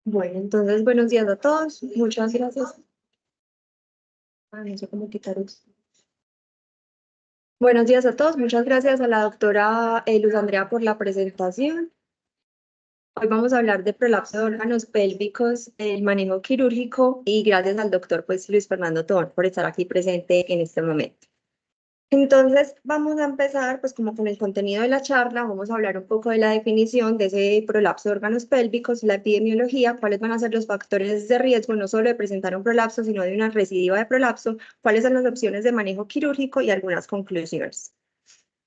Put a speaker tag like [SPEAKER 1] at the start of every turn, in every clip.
[SPEAKER 1] Bueno, entonces, buenos días a todos. Muchas gracias. No sé cómo quitar esto. Buenos días a todos. Muchas gracias a la doctora Luz Andrea por la presentación. Hoy vamos a hablar de prolapso de órganos pélvicos, el manejo quirúrgico y gracias al doctor pues, Luis Fernando Tobón por estar aquí presente en este momento. Entonces, vamos a empezar pues como con el contenido de la charla, vamos a hablar un poco de la definición de ese prolapso de órganos pélvicos, la epidemiología, cuáles van a ser los factores de riesgo no solo de presentar un prolapso, sino de una recidiva de prolapso, cuáles son las opciones de manejo quirúrgico y algunas conclusiones.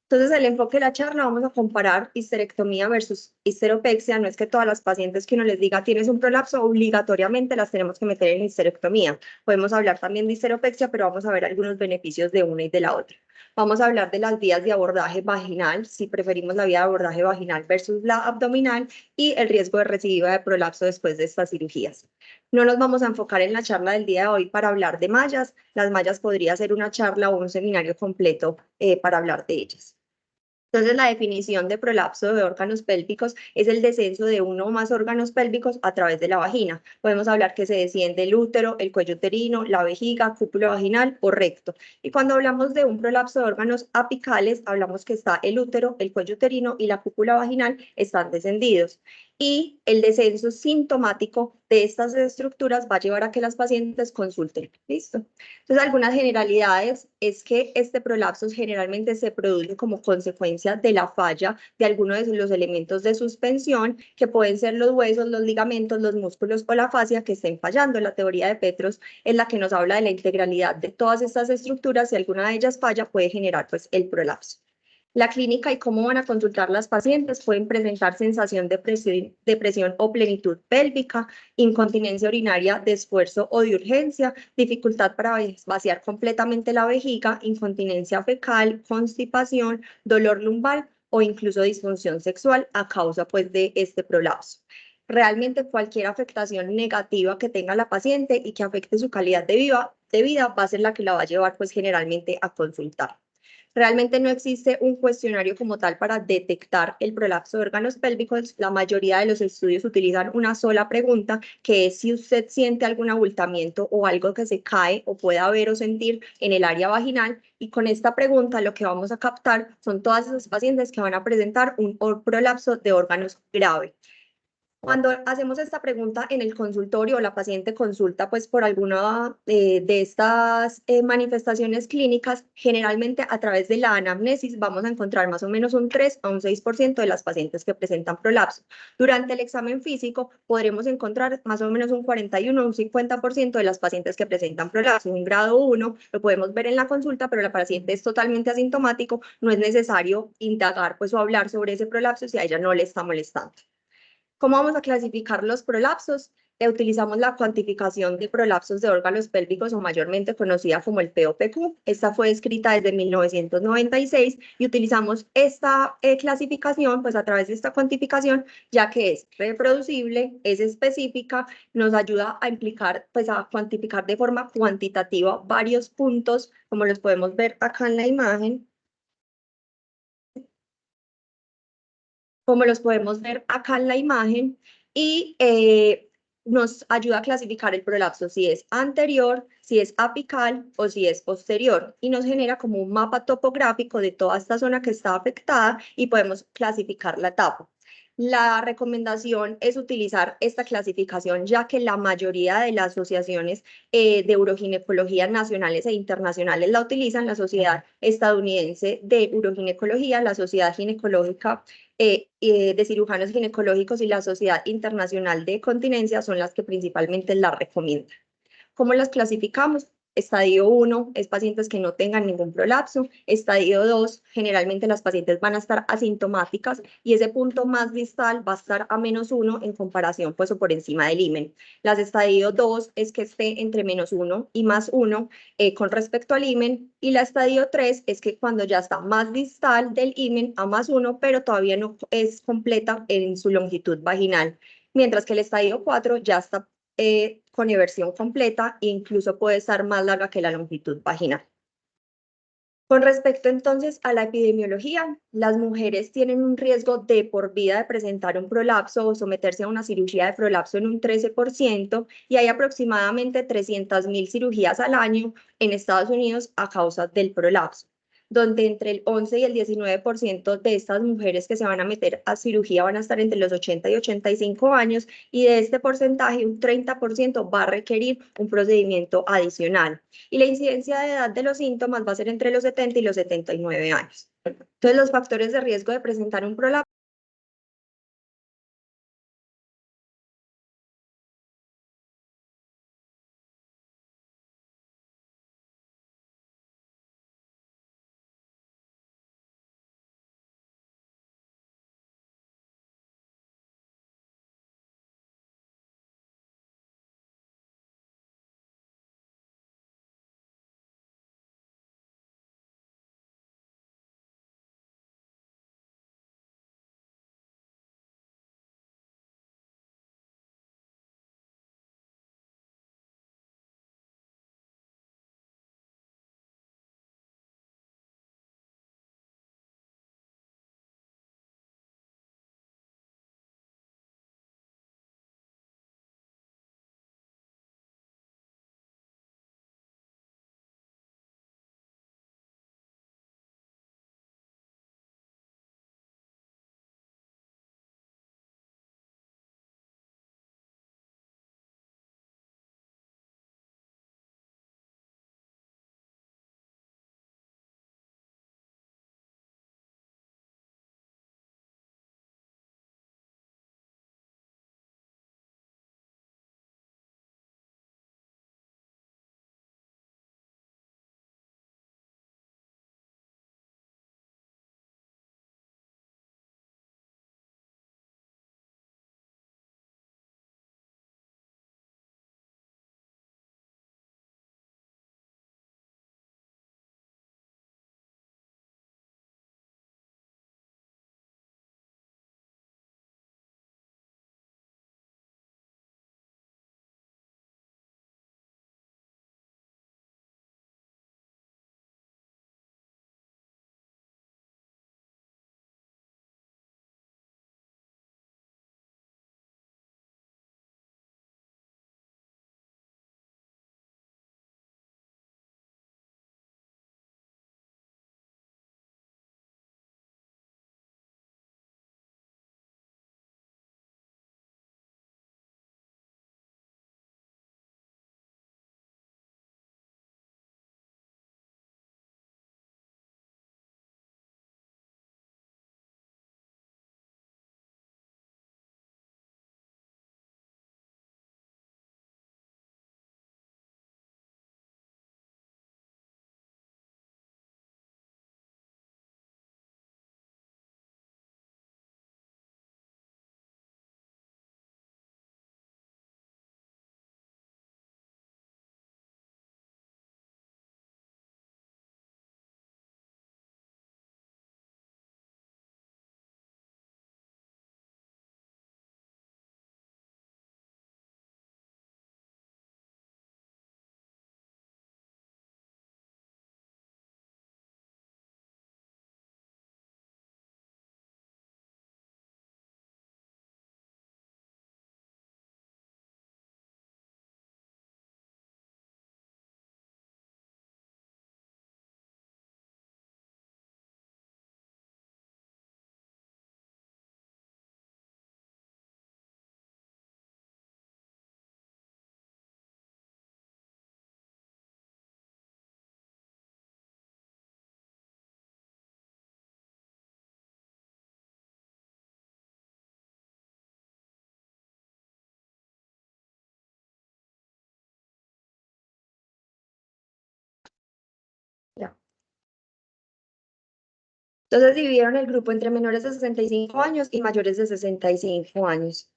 [SPEAKER 1] Entonces, el enfoque de la charla vamos a comparar histerectomía versus histeropexia. No es que todas las pacientes que uno les diga tienes un prolapso, obligatoriamente las tenemos que meter en histerectomía. Podemos hablar también de histeropexia, pero vamos a ver algunos beneficios de una y de la otra. Vamos a hablar de las vías de abordaje vaginal, si preferimos la vía de abordaje vaginal versus la abdominal y el riesgo de recidiva de prolapso después de estas cirugías. No nos vamos a enfocar en la charla del día de hoy para hablar de mallas. Las mallas podría ser una charla o un seminario completo para hablar de ellas. Entonces, la definición de prolapso de órganos pélvicos es el descenso de uno o más órganos pélvicos a través de la vagina. Podemos hablar que se desciende el útero, el cuello uterino, la vejiga, cúpulo vaginal o recto. Y cuando hablamos de un prolapso de órganos apicales, hablamos que está el útero, el cuello uterino y la cúpula vaginal están descendidos. Y el descenso sintomático de estas estructuras va a llevar a que las pacientes consulten. ¿Listo? Entonces, algunas generalidades es que este prolapso generalmente se produce como consecuencia de la falla de alguno de los elementos de suspensión, que pueden ser los huesos, los ligamentos, los músculos o la fascia que estén fallando. La teoría de Petros es la que nos habla de la integralidad de todas estas estructuras. Si alguna de ellas falla, puede generar pues, el prolapso. La clínica y cómo van a consultar las pacientes pueden presentar sensación de presión o plenitud pélvica, incontinencia urinaria de esfuerzo o de urgencia, dificultad para vaciar completamente la vejiga, incontinencia fecal, constipación, dolor lumbar o incluso disfunción sexual a causa pues, de este prolapso. Realmente cualquier afectación negativa que tenga la paciente y que afecte su calidad de vida va a ser la que la va a llevar pues generalmente a consultar. Realmente no existe un cuestionario como tal para detectar el prolapso de órganos pélvicos. La mayoría de los estudios utilizan una sola pregunta, que es si usted siente algún abultamiento o algo que se cae o pueda ver o sentir en el área vaginal. Y con esta pregunta lo que vamos a captar son todas esas pacientes que van a presentar un prolapso de órganos grave. Cuando hacemos esta pregunta en el consultorio, la paciente consulta pues por alguna de estas manifestaciones clínicas, generalmente a través de la anamnesis vamos a encontrar más o menos un 3 a un 6% de las pacientes que presentan prolapso. Durante el examen físico podremos encontrar más o menos un 41 o un 50% de las pacientes que presentan prolapso. Un grado 1 lo podemos ver en la consulta, pero la paciente es totalmente asintomático, no es necesario indagar pues o hablar sobre ese prolapso si a ella no le está molestando. ¿Cómo vamos a clasificar los prolapsos? Utilizamos la cuantificación de prolapsos de órganos pélvicos o mayormente conocida como el POPQ. Esta fue escrita desde 1996 y utilizamos esta clasificación pues a través de esta cuantificación, ya que es reproducible, es específica, nos ayuda a implicar pues a cuantificar de forma cuantitativa varios puntos, como los podemos ver acá en la imagen. Como los podemos ver acá en la imagen, y nos ayuda a clasificar el prolapso si es anterior, si es apical o si es posterior, y nos genera como un mapa topográfico de toda esta zona que está afectada y podemos clasificar la etapa. La recomendación es utilizar esta clasificación, ya que la mayoría de las asociaciones de uroginecología nacionales e internacionales la utilizan: la Sociedad Estadounidense de Uroginecología, la Sociedad Ginecológica de Cirujanos Ginecológicos y la Sociedad Internacional de Continencia son las que principalmente la recomiendan. ¿Cómo las clasificamos? Estadio 1 es pacientes que no tengan ningún prolapso. Estadio 2, generalmente las pacientes van a estar asintomáticas y ese punto más distal va a estar a -1 en comparación pues o por encima del himen. Las estadio 2 es que esté entre -1 y +1 con respecto al himen, y la estadio 3 es que cuando ya está más distal del himen a +1, pero todavía no es completa en su longitud vaginal, mientras que el estadio 4 ya está con eversión completa e incluso puede estar más larga que la longitud vaginal. Con respecto entonces a la epidemiología, las mujeres tienen un riesgo de por vida de presentar un prolapso o someterse a una cirugía de prolapso en un 13% y hay aproximadamente 300.000 cirugías al año en Estados Unidos a causa del prolapso, donde entre el 11 y el 19% de estas mujeres que se van a meter a cirugía van a estar entre los 80 y 85 años y de este porcentaje un 30% va a requerir un procedimiento adicional y la incidencia de edad de los síntomas va a ser entre los 70 y los 79 años. Entonces, los factores de riesgo de presentar un prolapso. Ya. Entonces dividieron el grupo entre menores de 65 años y mayores de 65 años.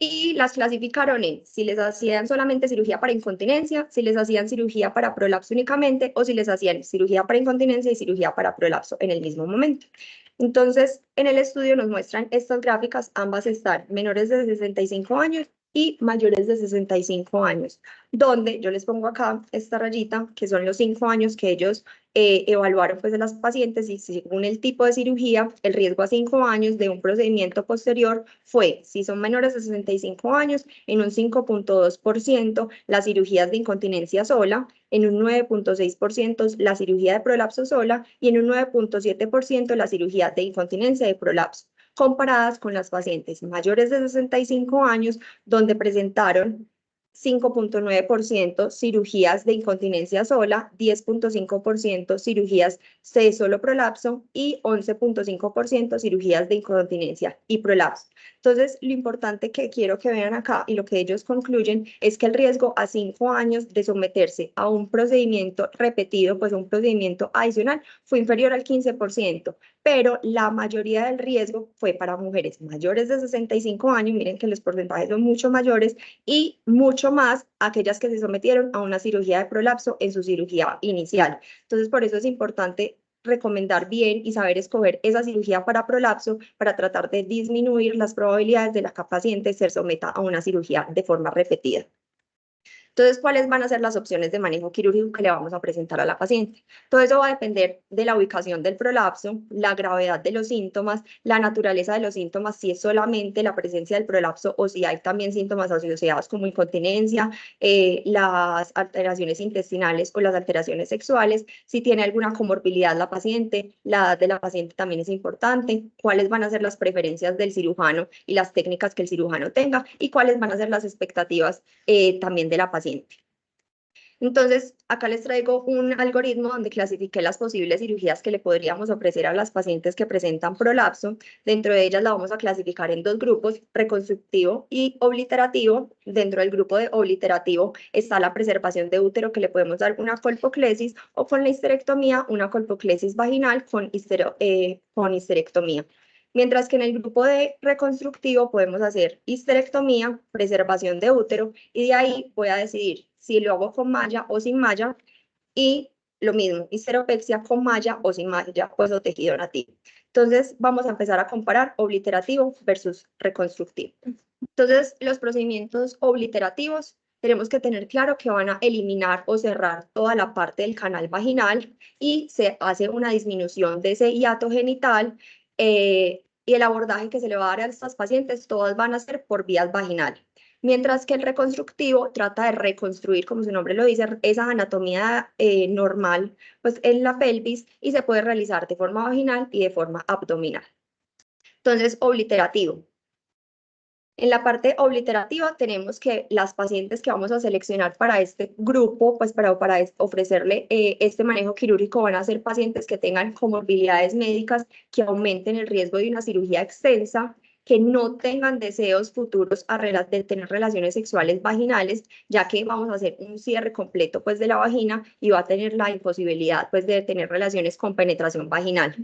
[SPEAKER 1] Y las clasificaron en si les hacían solamente cirugía para incontinencia, si les hacían cirugía para prolapso únicamente o si les hacían cirugía para incontinencia y cirugía para prolapso en el mismo momento. Entonces, en el estudio nos muestran estas gráficas, ambas están menores de 65 años y mayores de 65 años, donde yo les pongo acá esta rayita, que son los 5 años que ellos evaluaron pues de las pacientes y según el tipo de cirugía, el riesgo a 5 años de un procedimiento posterior fue, si son menores de 65 años, en un 5.2% las cirugías de incontinencia sola, en un 9.6% la cirugía de prolapso sola y en un 9.7% la cirugía de incontinencia de prolapso, comparadas con las pacientes mayores de 65 años, donde presentaron 5.9% cirugías de incontinencia sola, 10.5% cirugías de solo prolapso y 11.5% cirugías de incontinencia y prolapso. Entonces, lo importante que quiero que vean acá y lo que ellos concluyen es que el riesgo a 5 años de someterse a un procedimiento repetido, pues un procedimiento adicional, fue inferior al 15%, pero la mayoría del riesgo fue para mujeres mayores de 65 años, miren que los porcentajes son mucho mayores, y mucho más aquellas que se sometieron a una cirugía de prolapso en su cirugía inicial. Entonces, por eso es importante recomendar bien y saber escoger esa cirugía para prolapso para tratar de disminuir las probabilidades de la que la paciente se someta a una cirugía de forma repetida. Entonces, ¿cuáles van a ser las opciones de manejo quirúrgico que le vamos a presentar a la paciente? Todo eso va a depender de la ubicación del prolapso, la gravedad de los síntomas, la naturaleza de los síntomas, si es solamente la presencia del prolapso o si hay también síntomas asociados como incontinencia, las alteraciones intestinales o las alteraciones sexuales, si tiene alguna comorbilidad la paciente, la edad de la paciente también es importante, cuáles van a ser las preferencias del cirujano y las técnicas que el cirujano tenga y cuáles van a ser las expectativas también de la paciente. Entonces, acá les traigo un algoritmo donde clasifiqué las posibles cirugías que le podríamos ofrecer a las pacientes que presentan prolapso. Dentro de ellas la vamos a clasificar en dos grupos, reconstructivo y obliterativo. Dentro del grupo de obliterativo está la preservación de útero, que le podemos dar una colpoclesis, o con la histerectomía, una colpoclesis vaginal con histerectomía. Mientras que en el grupo de reconstructivo podemos hacer histerectomía, preservación de útero, y de ahí voy a decidir si lo hago con malla o sin malla, y lo mismo, histeropexia con malla o sin malla, pues o tejido nativo. Entonces vamos a empezar a comparar obliterativo versus reconstructivo. Entonces, los procedimientos obliterativos tenemos que tener claro que van a eliminar o cerrar toda la parte del canal vaginal y se hace una disminución de ese hiato genital, y el abordaje que se le va a dar a estas pacientes, todas van a ser por vías vaginales. Mientras que el reconstructivo trata de reconstruir, como su nombre lo dice, esa anatomía normal pues, en la pelvis, y se puede realizar de forma vaginal y de forma abdominal. Entonces, obliterativo. En la parte obliterativa tenemos que las pacientes que vamos a seleccionar para este grupo, pues para ofrecerle este manejo quirúrgico, van a ser pacientes que tengan comorbilidades médicas que aumenten el riesgo de una cirugía extensa, que no tengan deseos futuros de tener relaciones sexuales vaginales, ya que vamos a hacer un cierre completo pues de la vagina y va a tener la imposibilidad pues de tener relaciones con penetración vaginal.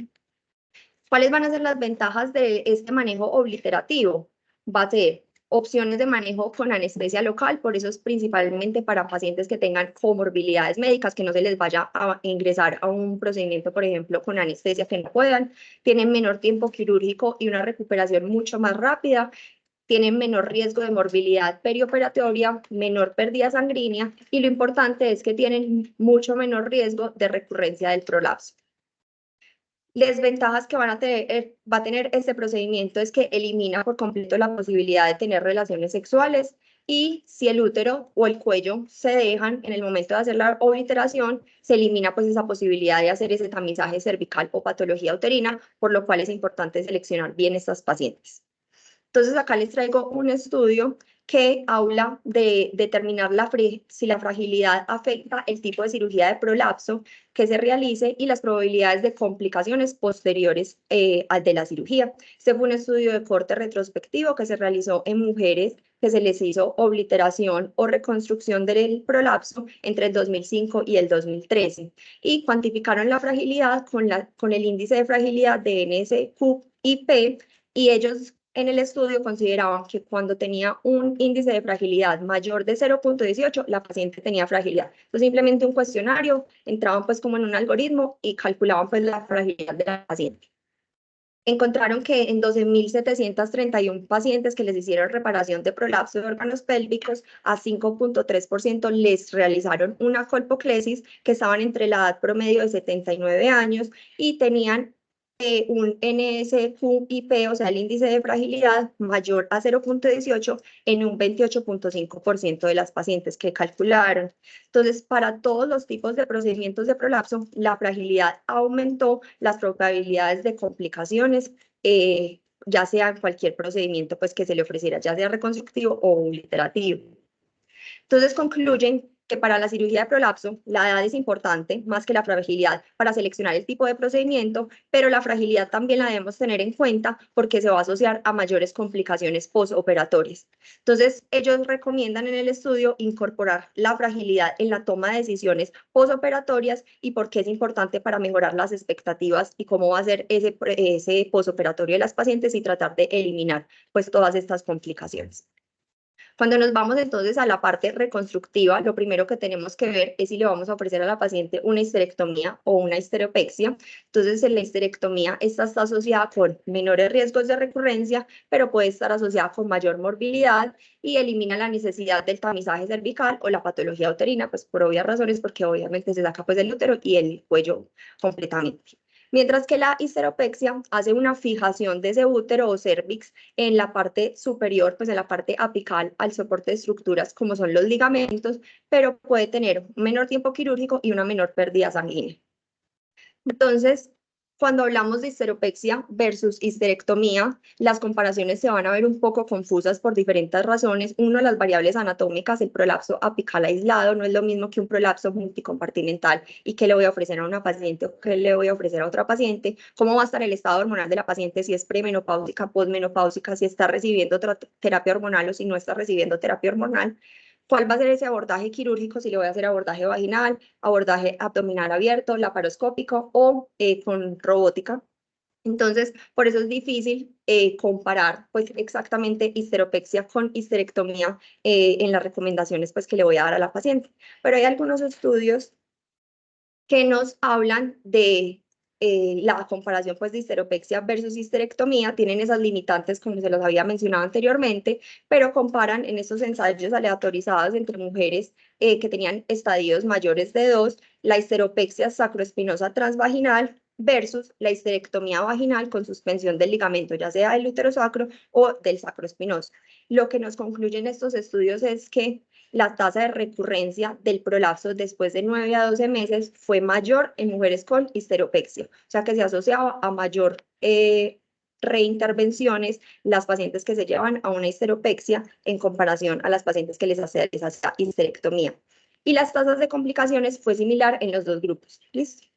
[SPEAKER 1] ¿Cuáles van a ser las ventajas de este manejo obliterativo? Va a ser opciones de manejo con anestesia local, por eso es principalmente para pacientes que tengan comorbilidades médicas, que no se les vaya a ingresar a un procedimiento, por ejemplo, con anestesia que no puedan, tienen menor tiempo quirúrgico y una recuperación mucho más rápida, tienen menor riesgo de morbilidad perioperatoria, menor pérdida sanguínea, y lo importante es que tienen mucho menor riesgo de recurrencia del prolapso. Las ventajas que va a tener este procedimiento es que elimina por completo la posibilidad de tener relaciones sexuales, y si el útero o el cuello se dejan en el momento de hacer la obliteración, se elimina pues esa posibilidad de hacer ese tamizaje cervical o patología uterina, por lo cual es importante seleccionar bien estas pacientes. Entonces acá les traigo un estudio que habla de determinar si la fragilidad afecta el tipo de cirugía de prolapso que se realice y las probabilidades de complicaciones posteriores al de la cirugía. Este fue un estudio de corte retrospectivo que se realizó en mujeres que se les hizo obliteración o reconstrucción del prolapso entre el 2005 y el 2013, y cuantificaron la fragilidad con el índice de fragilidad de NSQIP, y ellos en el estudio consideraban que cuando tenía un índice de fragilidad mayor de 0.18, la paciente tenía fragilidad. Entonces, simplemente un cuestionario, entraban pues como en un algoritmo y calculaban pues la fragilidad de la paciente. Encontraron que en 12.731 pacientes que les hicieron reparación de prolapso de órganos pélvicos, a 5.3% les realizaron una colpoclesis, que estaban entre la edad promedio de 79 años y tenían un NSQIP, o sea, el índice de fragilidad mayor a 0.18 en un 28.5% de las pacientes que calcularon. Entonces, para todos los tipos de procedimientos de prolapso, la fragilidad aumentó las probabilidades de complicaciones, ya sea en cualquier procedimiento pues, que se le ofreciera, ya sea reconstructivo o uliterativo. Entonces concluyen que para la cirugía de prolapso la edad es importante más que la fragilidad para seleccionar el tipo de procedimiento, pero la fragilidad también la debemos tener en cuenta porque se va a asociar a mayores complicaciones postoperatorias. Entonces ellos recomiendan en el estudio incorporar la fragilidad en la toma de decisiones postoperatorias y por qué es importante para mejorar las expectativas y cómo va a ser ese postoperatorio de las pacientes y tratar de eliminar pues todas estas complicaciones. Cuando nos vamos entonces a la parte reconstructiva, lo primero que tenemos que ver es si le vamos a ofrecer a la paciente una histerectomía o una histeropexia. Entonces, en la histerectomía, esta está asociada con menores riesgos de recurrencia, pero puede estar asociada con mayor morbilidad y elimina la necesidad del tamizaje cervical o la patología uterina, pues por obvias razones, porque obviamente se saca pues el útero y el cuello completamente. Mientras que la histeropexia hace una fijación de ese útero o cervix en la parte superior, pues en la parte apical al soporte de estructuras como son los ligamentos, pero puede tener un menor tiempo quirúrgico y una menor pérdida sanguínea. Entonces, cuando hablamos de histeropexia versus histerectomía, las comparaciones se van a ver un poco confusas por diferentes razones. Uno, las variables anatómicas, el prolapso apical aislado no es lo mismo que un prolapso multicompartimental y qué le voy a ofrecer a una paciente o qué le voy a ofrecer a otra paciente, cómo va a estar el estado hormonal de la paciente, si es premenopáusica, posmenopáusica, si está recibiendo terapia hormonal o si no está recibiendo terapia hormonal. ¿Cuál va a ser ese abordaje quirúrgico? Si le voy a hacer abordaje vaginal, abordaje abdominal abierto, laparoscópico o con robótica. Entonces, por eso es difícil comparar pues, exactamente histeropexia con histerectomía en las recomendaciones pues, que le voy a dar a la paciente. Pero hay algunos estudios que nos hablan de la comparación pues, de histeropexia versus histerectomía, tienen esas limitantes como se los había mencionado anteriormente, pero comparan en estos ensayos aleatorizados entre mujeres que tenían estadios mayores de 2, la histeropexia sacroespinosa transvaginal versus la histerectomía vaginal con suspensión del ligamento, ya sea del útero sacro o del sacroespinoso. Lo que nos concluyen estos estudios es que la tasa de recurrencia del prolapso después de 9 a 12 meses fue mayor en mujeres con histeropexia, o sea que se asociaba a mayor reintervenciones las pacientes que se llevan a una histeropexia en comparación a las pacientes que les hacía histerectomía. Y las tasas de complicaciones fue similar en los dos grupos. ¿Listo?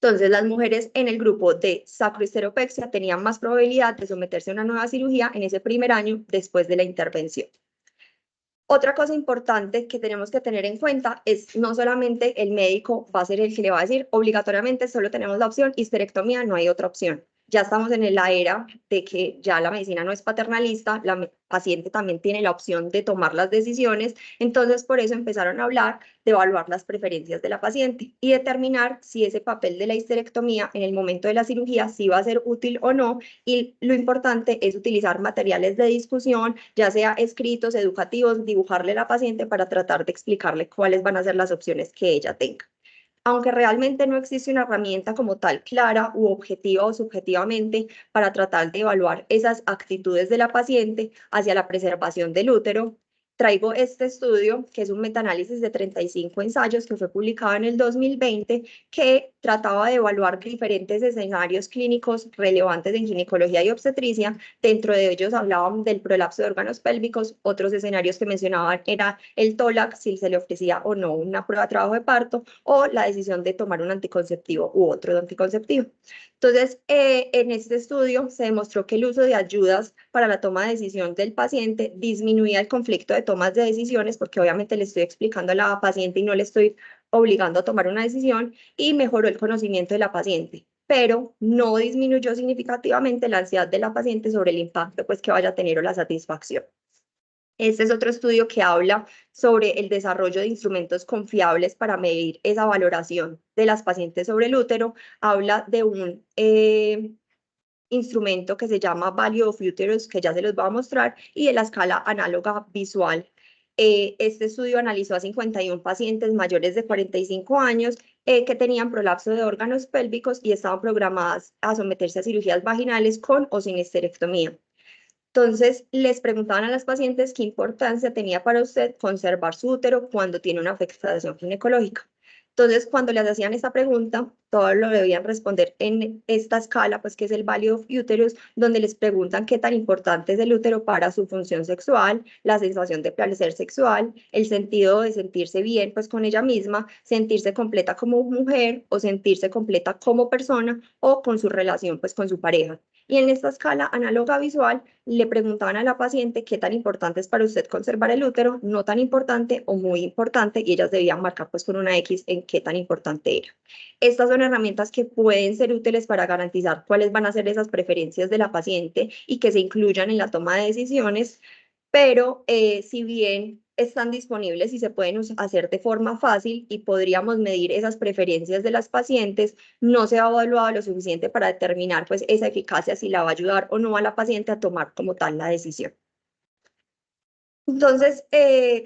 [SPEAKER 1] Entonces, las mujeres en el grupo de sacrohisteropexia tenían más probabilidad de someterse a una nueva cirugía en ese primer año después de la intervención. Otra cosa importante que tenemos que tener en cuenta es no solamente el médico va a ser el que le va a decir obligatoriamente solo tenemos la opción histerectomía, no hay otra opción. Ya estamos en la era de que ya la medicina no es paternalista, la paciente también tiene la opción de tomar las decisiones, entonces por eso empezaron a hablar de evaluar las preferencias de la paciente y determinar si ese papel de la histerectomía en el momento de la cirugía sí va a ser útil o no, y lo importante es utilizar materiales de discusión, ya sea escritos, educativos, dibujarle a la paciente para tratar de explicarle cuáles van a ser las opciones que ella tenga. Aunque realmente no existe una herramienta como tal clara u objetiva o subjetivamente para tratar de evaluar esas actitudes de la paciente hacia la preservación del útero, traigo este estudio, que es un metaanálisis de 35 ensayos que fue publicado en el 2020, que trataba de evaluar diferentes escenarios clínicos relevantes en ginecología y obstetricia. Dentro de ellos hablaban del prolapso de órganos pélvicos, otros escenarios que mencionaban era el tórax, si se le ofrecía o no una prueba de trabajo de parto, o la decisión de tomar un anticonceptivo u otro anticonceptivo. Entonces, en este estudio se demostró que el uso de ayudas para la toma de decisión del paciente disminuía el conflicto de tomas de decisiones, porque obviamente le estoy explicando a la paciente y no le estoy obligando a tomar una decisión, y mejoró el conocimiento de la paciente, pero no disminuyó significativamente la ansiedad de la paciente sobre el impacto pues, que vaya a tener o la satisfacción. Este es otro estudio que habla sobre el desarrollo de instrumentos confiables para medir esa valoración de las pacientes sobre el útero. Habla de un instrumento que se llama Value of Uterus, que ya se los voy a mostrar, y de la escala análoga visual. Este estudio analizó a 51 pacientes mayores de 45 años que tenían prolapso de órganos pélvicos y estaban programadas a someterse a cirugías vaginales con o sin esterectomía. Entonces, les preguntaban a las pacientes qué importancia tenía para usted conservar su útero cuando tiene una afectación ginecológica. Entonces, cuando les hacían esta pregunta, todos lo debían responder en esta escala, pues que es el Value of Uterus, donde les preguntan qué tan importante es el útero para su función sexual, la sensación de placer sexual, el sentido de sentirse bien pues con ella misma, sentirse completa como mujer o sentirse completa como persona o con su relación pues con su pareja. Y en esta escala análoga visual le preguntaban a la paciente qué tan importante es para usted conservar el útero, no tan importante o muy importante, y ellas debían marcar pues con una X en qué tan importante era. Estas son herramientas que pueden ser útiles para garantizar cuáles van a ser esas preferencias de la paciente y que se incluyan en la toma de decisiones, pero si bien están disponibles y se pueden hacer de forma fácil y podríamos medir esas preferencias de las pacientes, no se ha evaluado lo suficiente para determinar pues esa eficacia, si la va a ayudar o no a la paciente a tomar como tal la decisión. Entonces,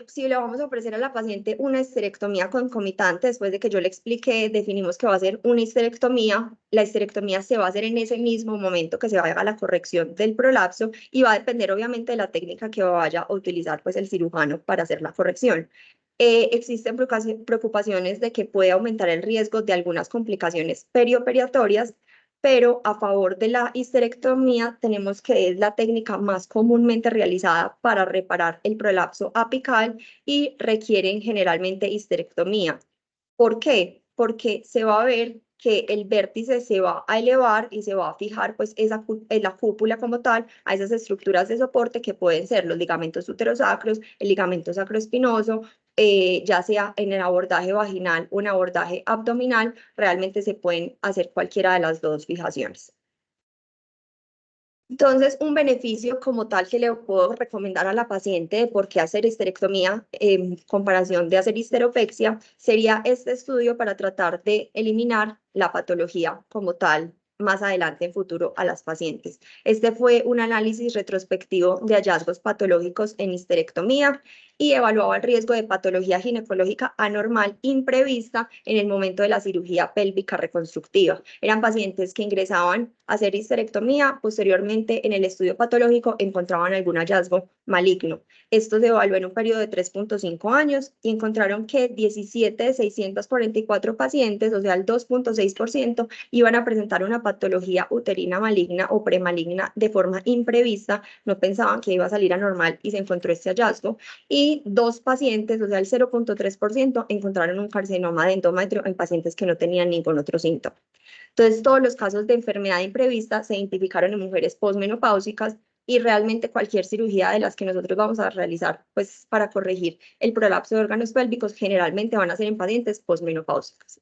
[SPEAKER 1] si le vamos a ofrecer a la paciente una histerectomía concomitante, después de que yo le expliqué, definimos que va a ser una histerectomía, la histerectomía se va a hacer en ese mismo momento que se haga la corrección del prolapso y va a depender obviamente de la técnica que vaya a utilizar pues el cirujano para hacer la corrección. Existen preocupaciones de que puede aumentar el riesgo de algunas complicaciones perioperatorias, pero a favor de la histerectomía tenemos que es la técnica más comúnmente realizada para reparar el prolapso apical y requieren generalmente histerectomía. ¿Por qué? Porque se va a ver que el vértice se va a elevar y se va a fijar pues en la cúpula como tal a esas estructuras de soporte que pueden ser los ligamentos uterosacros, el ligamento sacroespinoso, ya sea en el abordaje vaginal o en abordaje abdominal, realmente se pueden hacer cualquiera de las dos fijaciones. Entonces, un beneficio como tal que le puedo recomendar a la paciente de por qué hacer histerectomía en comparación de hacer histeropexia sería este estudio para tratar de eliminar la patología como tal más adelante en futuro a las pacientes. Este fue un análisis retrospectivo de hallazgos patológicos en histerectomía y evaluaba el riesgo de patología ginecológica anormal imprevista en el momento de la cirugía pélvica reconstructiva. Eran pacientes que ingresaban a hacer histerectomía, posteriormente en el estudio patológico encontraban algún hallazgo maligno. Esto se evaluó en un periodo de 3.5 años y encontraron que 17 de 644 pacientes, o sea el 2.6%, iban a presentar una patología uterina maligna o premaligna de forma imprevista, no pensaban que iba a salir anormal y se encontró este hallazgo, y 2 pacientes, o sea el 0.3%, encontraron un carcinoma de endometrio en pacientes que no tenían ningún otro síntoma. Entonces, todos los casos de enfermedad imprevista se identificaron en mujeres posmenopáusicas y realmente cualquier cirugía de las que nosotros vamos a realizar, pues para corregir el prolapso de órganos pélvicos, generalmente van a ser en pacientes posmenopáusicas.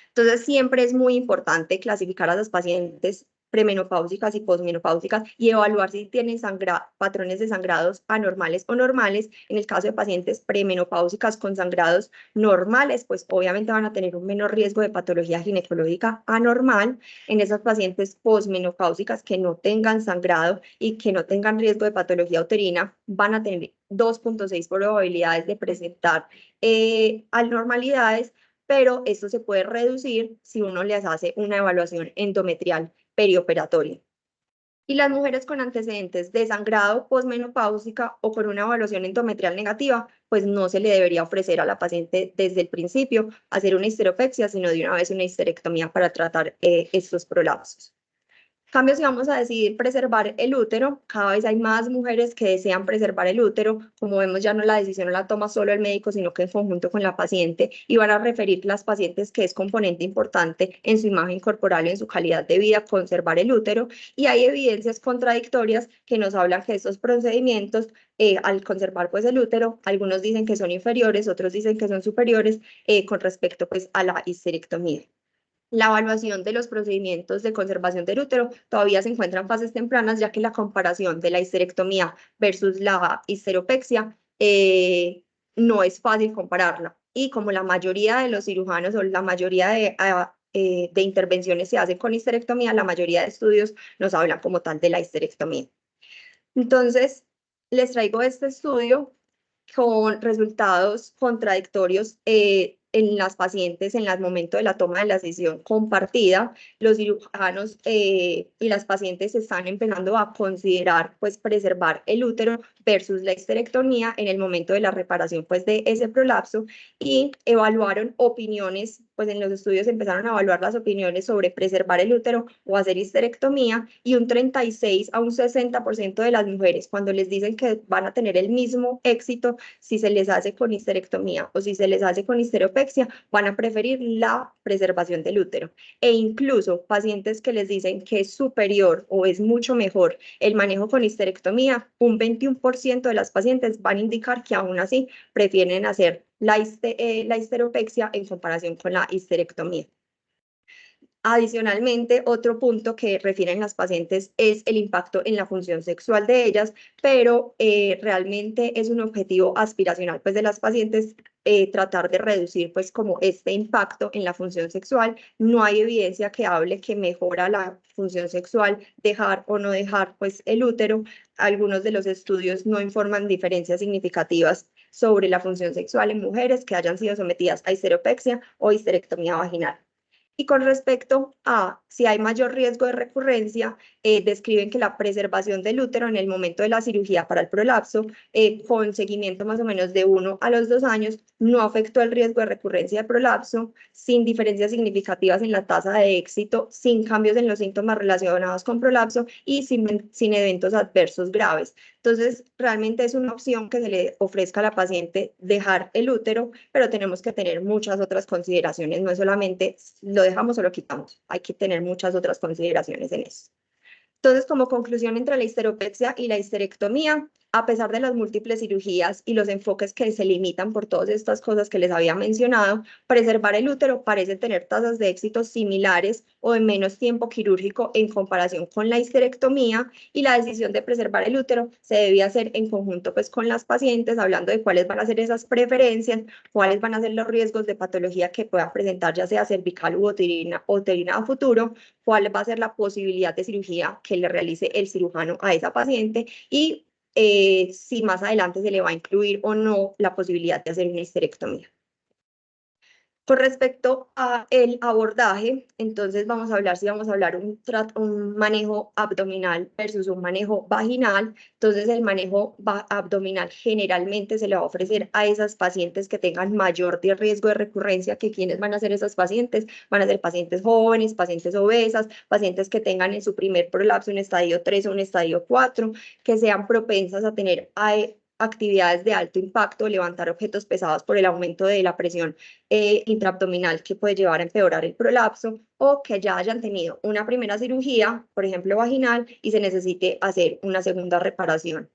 [SPEAKER 1] Entonces, siempre es muy importante clasificar a las pacientes premenopáusicas y posmenopáusicas y evaluar si tienen patrones de sangrados anormales o normales. En el caso de pacientes premenopáusicas con sangrados normales, pues obviamente van a tener un menor riesgo de patología ginecológica anormal. En esas pacientes posmenopáusicas que no tengan sangrado y que no tengan riesgo de patología uterina, van a tener 2.6 probabilidades de presentar anormalidades, pero esto se puede reducir si uno les hace una evaluación endometrial perioperatoria. Y las mujeres con antecedentes de sangrado posmenopáusica o con una evaluación endometrial negativa, pues no se le debería ofrecer a la paciente desde el principio hacer una histeropexia, sino de una vez una histerectomía para tratar estos prolapsos. Cambio, si vamos a decidir preservar el útero, cada vez hay más mujeres que desean preservar el útero. Como vemos, ya no la decisión no la toma solo el médico, sino que en conjunto con la paciente, y van a referir las pacientes que es componente importante en su imagen corporal y en su calidad de vida conservar el útero. Y hay evidencias contradictorias que nos hablan que estos procedimientos, al conservar pues el útero, algunos dicen que son inferiores, otros dicen que son superiores con respecto pues a la histerectomía. La evaluación de los procedimientos de conservación del útero todavía se encuentra en fases tempranas, ya que la comparación de la histerectomía versus la histeropexia no es fácil compararla. Y como la mayoría de los cirujanos o la mayoría de de intervenciones se hacen con histerectomía, la mayoría de estudios nos hablan como tal de la histerectomía. Entonces, les traigo este estudio con resultados contradictorios en las pacientes en el momento de la toma de la decisión compartida. Los cirujanos y las pacientes están empezando a considerar pues preservar el útero versus la histerectomía en el momento de la reparación pues de ese prolapso, y evaluaron opiniones, pues en los estudios empezaron a evaluar las opiniones sobre preservar el útero o hacer histerectomía, y un 36 a un 60% de las mujeres, cuando les dicen que van a tener el mismo éxito si se les hace con histerectomía o si se les hace con histeropexia, van a preferir la preservación del útero. E incluso pacientes que les dicen que es superior o es mucho mejor el manejo con histerectomía, un 21% de las pacientes van a indicar que aún así prefieren hacer la histeropexia en comparación con la histerectomía. Adicionalmente, otro punto que refieren las pacientes es el impacto en la función sexual de ellas, pero realmente es un objetivo aspiracional pues, de las pacientes tratar de reducir pues como este impacto en la función sexual. No hay evidencia que hable que mejora la función sexual dejar o no dejar pues el útero. Algunos de los estudios no informan diferencias significativas sobre la función sexual en mujeres que hayan sido sometidas a histeropexia o histerectomía vaginal. Y con respecto a si hay mayor riesgo de recurrencia, describen que la preservación del útero en el momento de la cirugía para el prolapso, con seguimiento más o menos de 1 a los 2 años, no afectó el riesgo de recurrencia de prolapso, sin diferencias significativas en la tasa de éxito, sin cambios en los síntomas relacionados con prolapso y sin eventos adversos graves. Entonces, realmente es una opción que se le ofrezca a la paciente dejar el útero, pero tenemos que tener muchas otras consideraciones, no es solamente lo dejamos o lo quitamos, hay que tener muchas otras consideraciones en eso. Entonces, como conclusión entre la histeropexia y la histerectomía, a pesar de las múltiples cirugías y los enfoques que se limitan por todas estas cosas que les había mencionado, preservar el útero parece tener tasas de éxito similares o de menos tiempo quirúrgico en comparación con la histerectomía, y la decisión de preservar el útero se debe hacer en conjunto pues, con las pacientes, hablando de cuáles van a ser esas preferencias, cuáles van a ser los riesgos de patología que pueda presentar, ya sea cervical u uterina a futuro, cuál va a ser la posibilidad de cirugía que le realice el cirujano a esa paciente, y si más adelante se le va a incluir o no la posibilidad de hacer una histerectomía. Con respecto a el abordaje, entonces vamos a hablar si vamos a hablar un manejo abdominal versus un manejo vaginal. Entonces el manejo abdominal generalmente se le va a ofrecer a esas pacientes que tengan mayor riesgo de recurrencia. Que quienes van a ser esas pacientes, van a ser pacientes jóvenes, pacientes obesas, pacientes que tengan en su primer prolapso un estadio 3 o un estadio 4, que sean propensas a tener actividades de alto impacto, levantar objetos pesados por el aumento de la presión intraabdominal, que puede llevar a empeorar el prolapso, o que ya hayan tenido una primera cirugía, por ejemplo vaginal, y se necesite hacer una segunda reparación.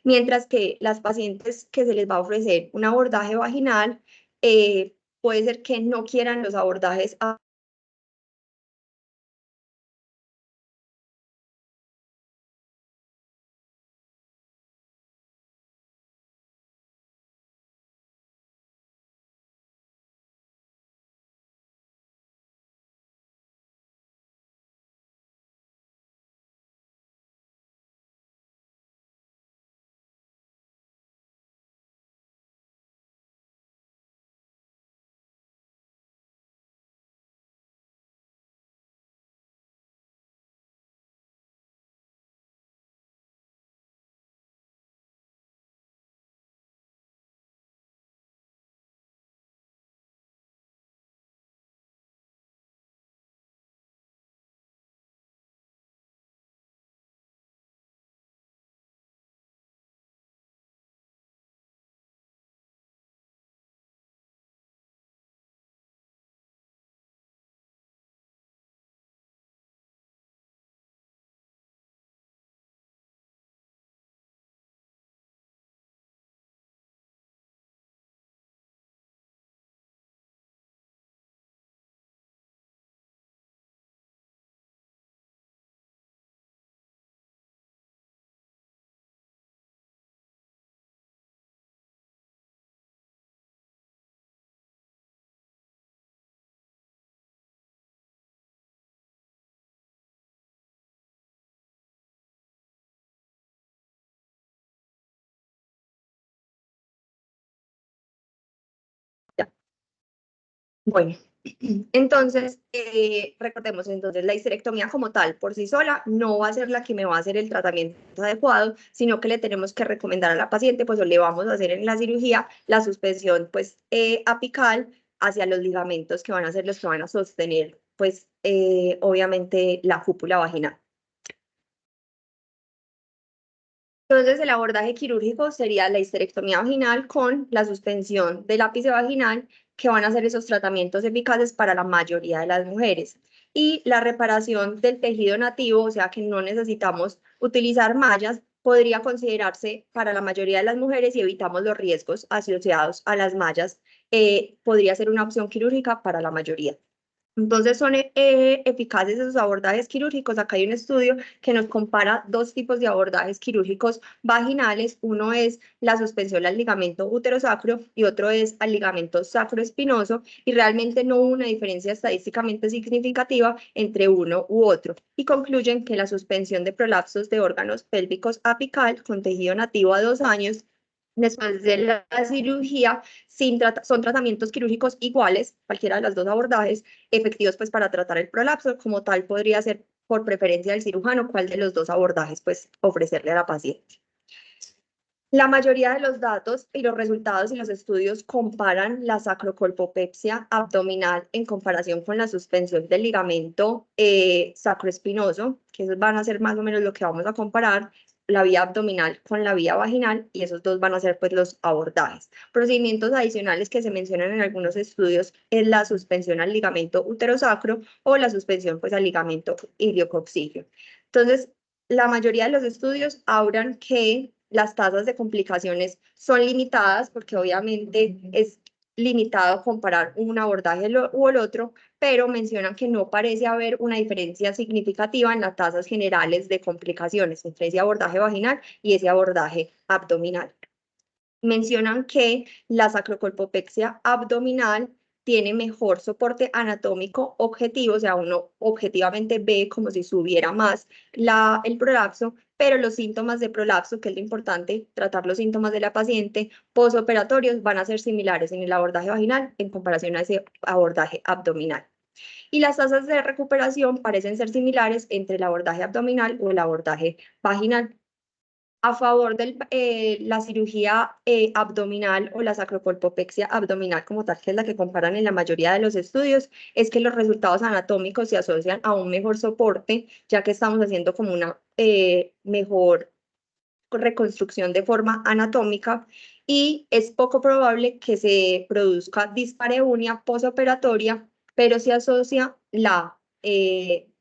[SPEAKER 1] Mientras que las pacientes que se les va a ofrecer un abordaje vaginal, puede ser que no quieran los abordajes Bueno, entonces, recordemos, entonces la histerectomía como tal, por sí sola, no va a ser la que me va a hacer el tratamiento adecuado, sino que le tenemos que recomendar a la paciente, pues o le vamos a hacer en la cirugía la suspensión, pues, apical hacia los ligamentos que van a ser los que van a sostener, pues, obviamente la cúpula vaginal. Entonces, el abordaje quirúrgico sería la histerectomía vaginal con la suspensión del ápice vaginal, que van a ser esos tratamientos eficaces para la mayoría de las mujeres. Y la reparación del tejido nativo, o sea que no necesitamos utilizar mallas, podría considerarse para la mayoría de las mujeres y evitamos los riesgos asociados a las mallas. Podría ser una opción quirúrgica para la mayoría. Entonces son eficaces esos abordajes quirúrgicos. Acá hay un estudio que nos compara dos tipos de abordajes quirúrgicos vaginales. Uno es la suspensión al ligamento uterosacro y otro es al ligamento sacroespinoso, y realmente no hubo una diferencia estadísticamente significativa entre uno u otro. Y concluyen que la suspensión de prolapsos de órganos pélvicos apical con tejido nativo a 2 años después de la cirugía son tratamientos quirúrgicos iguales, cualquiera de los dos abordajes, efectivos pues para tratar el prolapso. Como tal podría ser por preferencia del cirujano cuál de los dos abordajes pues ofrecerle a la paciente. La mayoría de los datos y los resultados y los estudios comparan la sacrocolpopexia abdominal en comparación con la suspensión del ligamento sacroespinoso, que esos van a ser más o menos lo que vamos a comparar, la vía abdominal con la vía vaginal, y esos dos van a ser pues los abordajes. Procedimientos adicionales que se mencionan en algunos estudios es la suspensión al ligamento uterosacro o la suspensión pues al ligamento iliococcigio. Entonces, la mayoría de los estudios hablan que las tasas de complicaciones son limitadas, porque obviamente es limitado comparar un abordaje u el otro, pero mencionan que no parece haber una diferencia significativa en las tasas generales de complicaciones entre ese abordaje vaginal y ese abordaje abdominal. Mencionan que la sacrocolpopexia abdominal tiene mejor soporte anatómico objetivo, o sea, uno objetivamente ve como si subiera más el prolapso, pero los síntomas de prolapso, que es lo importante, tratar los síntomas de la paciente postoperatorios, van a ser similares en el abordaje vaginal en comparación a ese abordaje abdominal. Y las tasas de recuperación parecen ser similares entre el abordaje abdominal o el abordaje vaginal. A favor de la cirugía abdominal o la sacrocolpopexia abdominal como tal, que es la que comparan en la mayoría de los estudios, es que los resultados anatómicos se asocian a un mejor soporte, ya que estamos haciendo como una mejor reconstrucción de forma anatómica, y es poco probable que se produzca dispareunia posoperatoria, pero se asocia la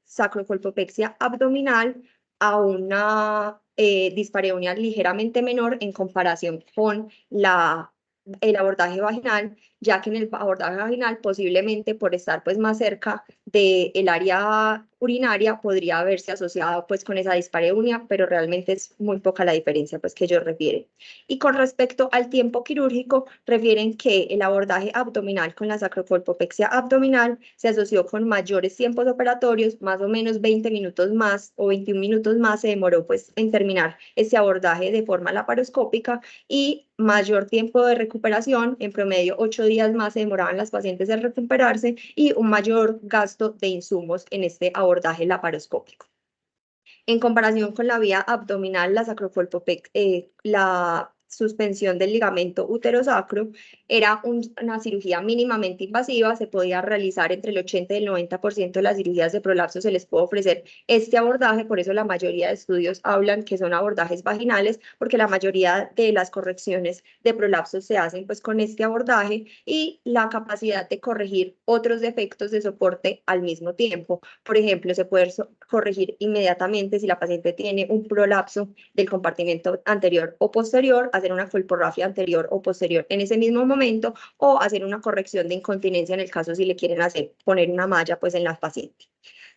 [SPEAKER 1] sacrocolpopexia abdominal a una dispareunia ligeramente menor en comparación con el abordaje vaginal, ya que en el abordaje vaginal posiblemente por estar pues más cerca del área urinaria podría haberse asociado pues con esa dispareunia, pero realmente es muy poca la diferencia pues que ellos refieren. Y con respecto al tiempo quirúrgico, refieren que el abordaje abdominal con la sacrocolpopexia abdominal se asoció con mayores tiempos operatorios, más o menos 20 minutos más o 21 minutos más se demoró pues en terminar ese abordaje de forma laparoscópica, y mayor tiempo de recuperación, en promedio 8 días más se demoraban las pacientes en recuperarse, y un mayor gasto de insumos en este abordaje laparoscópico. En comparación con la vía abdominal, la suspensión del ligamento uterosacro era una cirugía mínimamente invasiva, se podía realizar entre el 80 y el 90% de las cirugías de prolapso, se les puede ofrecer este abordaje. Por eso la mayoría de estudios hablan que son abordajes vaginales, porque la mayoría de las correcciones de prolapso se hacen pues con este abordaje, y la capacidad de corregir otros defectos de soporte al mismo tiempo. Por ejemplo, se puede corregir inmediatamente si la paciente tiene un prolapso del compartimento anterior o posterior, hacer una colporrafia anterior o posterior en ese mismo momento, o hacer una corrección de incontinencia en el caso si le quieren poner una malla pues en la paciente.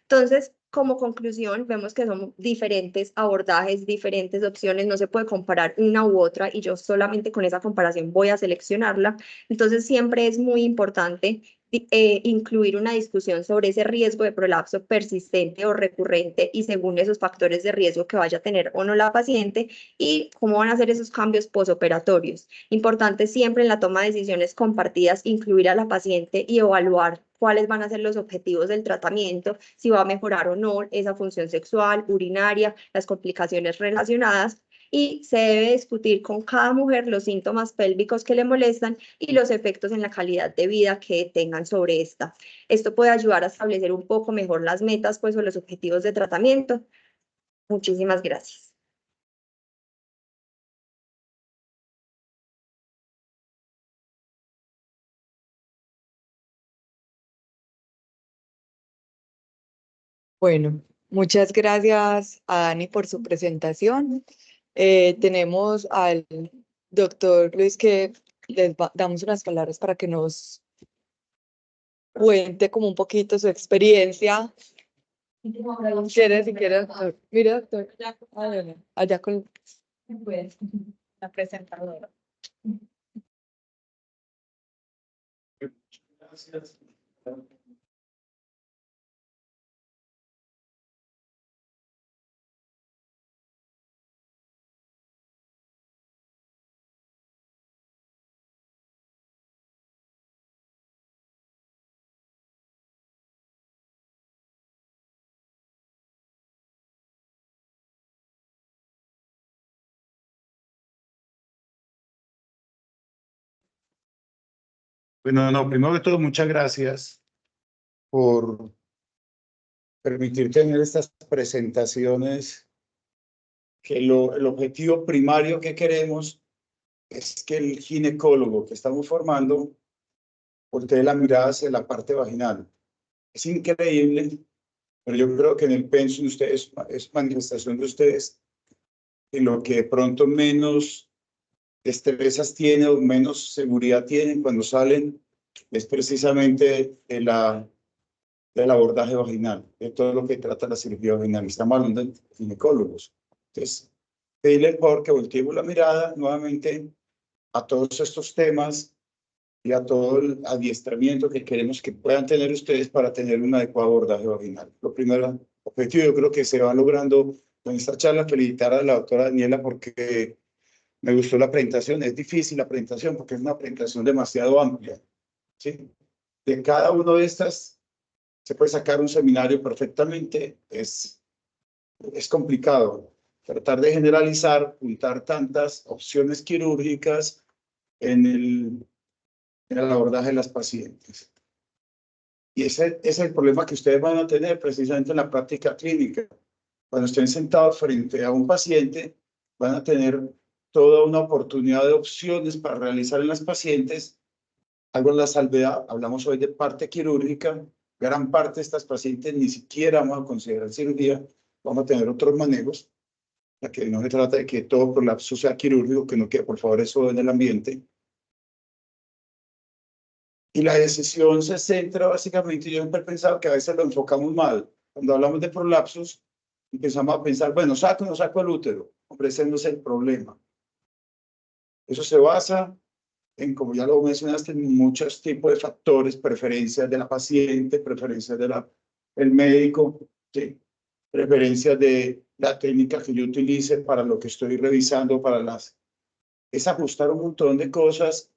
[SPEAKER 1] Entonces, como conclusión, vemos que son diferentes abordajes, diferentes opciones, no se puede comparar una u otra, y yo solamente con esa comparación voy a seleccionarla. Entonces, siempre es muy importante incluir una discusión sobre ese riesgo de prolapso persistente o recurrente y según esos factores de riesgo que vaya a tener o no la paciente y cómo van a ser esos cambios posoperatorios. Importante siempre en la toma de decisiones compartidas incluir a la paciente y evaluar cuáles van a ser los objetivos del tratamiento, si va a mejorar o no esa función sexual, urinaria, las complicaciones relacionadas y se debe discutir con cada mujer los síntomas pélvicos que le molestan y los efectos en la calidad de vida que tengan sobre esta. Esto puede ayudar a establecer un poco mejor las metas pues, o los objetivos de tratamiento. Muchísimas gracias.
[SPEAKER 2] Bueno, muchas gracias a Dani por su presentación. Tenemos al doctor Luis que damos unas palabras para que nos cuente como un poquito su experiencia. ¿Quieres, si quieres, doctor? Mira, doctor, allá con
[SPEAKER 3] la presentadora.
[SPEAKER 4] Gracias. Bueno, no, primero que todo, muchas gracias por permitir tener estas presentaciones, que el objetivo primario que queremos es que el ginecólogo que estamos formando voltee la mirada hacia la parte vaginal. Es increíble, pero yo creo que en el pensum de ustedes es manifestación de ustedes en lo que de pronto menos destrezas tienen o menos seguridad tienen cuando salen, es precisamente del abordaje vaginal, de todo lo que trata la cirugía vaginal. Estamos hablando de ginecólogos. Entonces, pedirle el favor que volteemos la mirada nuevamente a todos estos temas y a todo el adiestramiento que queremos que puedan tener ustedes para tener un adecuado abordaje vaginal. Lo primero objetivo, yo creo que se va logrando con esta charla. Felicitar a la doctora Daniela porque me gustó la presentación. Es difícil la presentación porque es una presentación demasiado amplia, ¿sí? De cada uno de estas se puede sacar un seminario perfectamente. Es complicado tratar de generalizar, juntar tantas opciones quirúrgicas en el abordaje de las pacientes. Y ese es el problema que ustedes van a tener precisamente en la práctica clínica. Cuando estén sentados frente a un paciente, van a tener toda una oportunidad de opciones para realizar en las pacientes. Algo en la salvedad, hablamos hoy de parte quirúrgica, gran parte de estas pacientes ni siquiera vamos a considerar cirugía, vamos a tener otros manejos, ya que no se trata de que todo prolapso sea quirúrgico, que no quede por favor eso en el ambiente. Y la decisión se centra básicamente, yo siempre he pensado que a veces lo enfocamos mal. Cuando hablamos de prolapsos, empezamos a pensar, bueno, ¿saco o no saco el útero? Hombre, ese no es el problema. Eso se basa en, como ya lo mencionaste, en muchos tipos de factores, preferencias de la paciente, preferencias del médico, ¿sí? Preferencias de la técnica que yo utilice para lo que estoy revisando, es ajustar un montón de cosas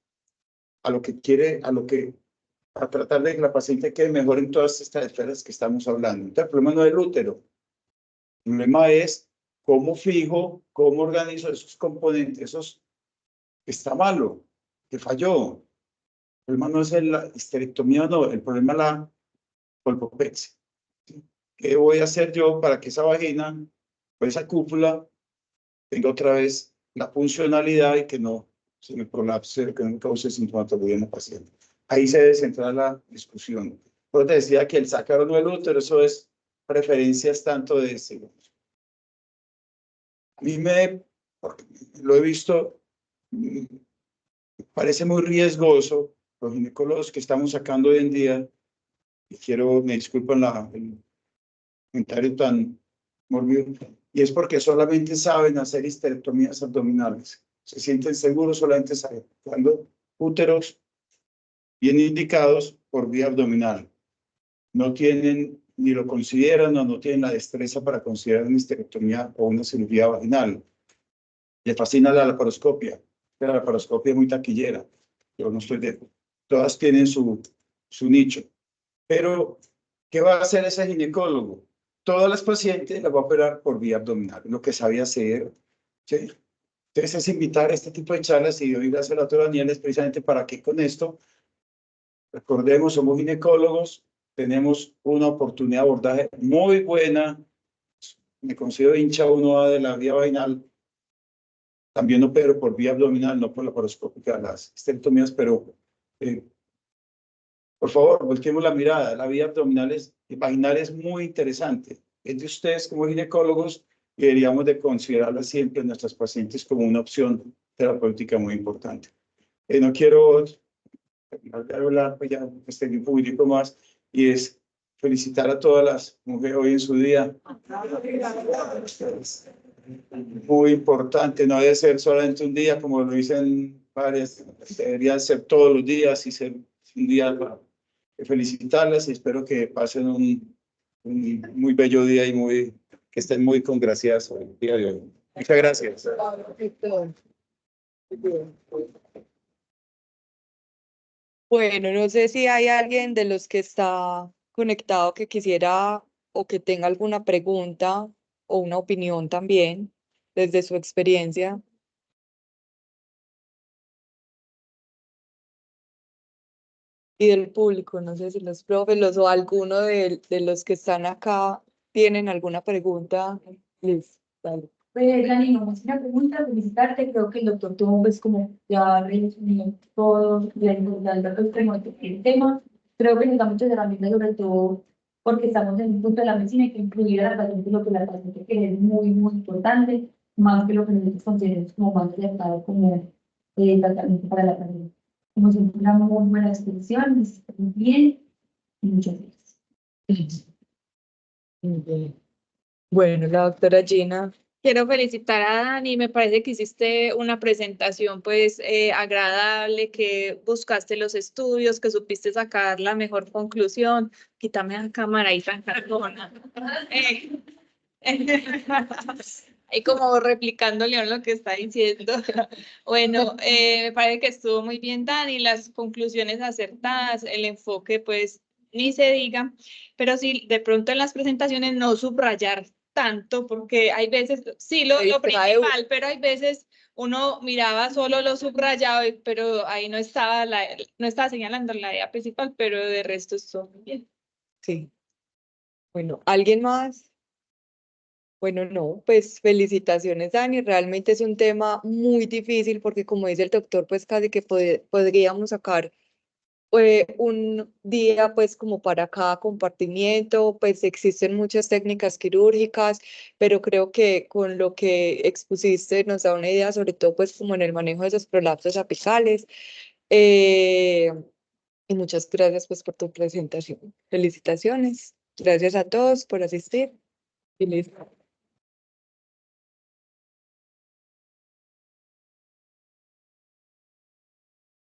[SPEAKER 4] a lo que quiere, a tratar de que la paciente quede mejor en todas estas esferas que estamos hablando. Entonces, el problema no es el útero. El problema es cómo fijo, cómo organizo esos componentes, esos que está malo, que falló. El problema no es la histerectomía, no, el problema es la colpopexia. ¿Qué voy a hacer yo para que esa vagina o esa cúpula tenga otra vez la funcionalidad y que no se me prolapse, que no me cause sintomatología en la paciente? Ahí se debe centrar la discusión. Pero te decía que el sacar o no el útero, eso es preferencias tanto de ese. A mí lo he visto, parece muy riesgoso los ginecólogos que estamos sacando hoy en día, y me disculpan el comentario tan morbido, y es porque solamente saben hacer histerectomías abdominales. Se sienten seguros solamente sacando úteros bien indicados por vía abdominal. No tienen, ni lo consideran o no tienen la destreza para considerar una histerectomía o una cirugía vaginal. Le fascina la laparoscopia, pero la laparoscopia es muy taquillera. Yo no estoy de... Todas tienen su nicho. Pero, ¿qué va a hacer ese ginecólogo? Todas las pacientes las va a operar por vía abdominal, lo que sabe hacer. ¿Sí? Entonces, es invitar a este tipo de charlas y hoy gracias a la doctora Daniela es precisamente para que con esto, recordemos, somos ginecólogos, tenemos una oportunidad de abordaje muy buena. Me considero hincha 1A de la vía vaginal. También opero por vía abdominal, no por laparoscópica, las histerectomías, pero por favor, volteemos la mirada. La vía abdominal vaginal es muy interesante. Es de ustedes como ginecólogos y deberíamos de considerarla siempre en nuestras pacientes como una opción terapéutica muy importante. No quiero hablar, pues ya extendí un poquitico más, y es felicitar a todas las mujeres hoy en su día. Muy importante, no debe ser solamente un día, como lo dicen varias, debería ser todos los días y ser un día para felicitarlas y espero que pasen un muy bello día y que estén muy congraciadas el día de hoy. Muchas gracias.
[SPEAKER 2] Bueno, no sé si hay alguien de los que está conectado que quisiera o que tenga alguna pregunta o una opinión también desde su experiencia. Y del público, no sé si los profes o alguno de los que están acá tienen alguna pregunta. Liz, dale.
[SPEAKER 3] Dani, no más una pregunta, felicitarte. Creo que el doctor tuvo, pues, como ya resumió todo, la importancia del tema. Creo que nos da muchas herramientas, sobre todo porque estamos en un punto de la medicina y que incluir a la paciente lo que la paciente quiere es muy, muy importante, más que lo que nosotros consideramos como más acertado como tratamiento para la paciente. Como siempre, una muy buena exposición, muy bien y muchas gracias.
[SPEAKER 2] Bueno, la doctora Gina.
[SPEAKER 5] Quiero felicitar a Dani, me parece que hiciste una presentación pues agradable, que buscaste los estudios, que supiste sacar la mejor conclusión. Quítame la cámara ahí tan cargona. Ahí como replicando León lo que está diciendo. Bueno, me parece que estuvo muy bien Dani, las conclusiones acertadas, el enfoque pues ni se diga, pero sí de pronto en las presentaciones no subrayar tanto, porque hay veces, sí, lo principal, pero hay veces uno miraba solo lo subrayado, pero ahí no estaba señalando la idea principal, pero de resto estuvo muy bien.
[SPEAKER 2] Sí. Bueno, ¿alguien más? Bueno, no, pues felicitaciones, Dani. Realmente es un tema muy difícil porque como dice el doctor, pues casi que podríamos sacar un día pues como para cada compartimiento, pues existen muchas técnicas quirúrgicas, pero creo que con lo que expusiste nos da una idea, sobre todo pues como en el manejo de esos prolapsos apicales. Y muchas gracias pues por tu presentación. Felicitaciones. Gracias a todos por asistir. Y listo.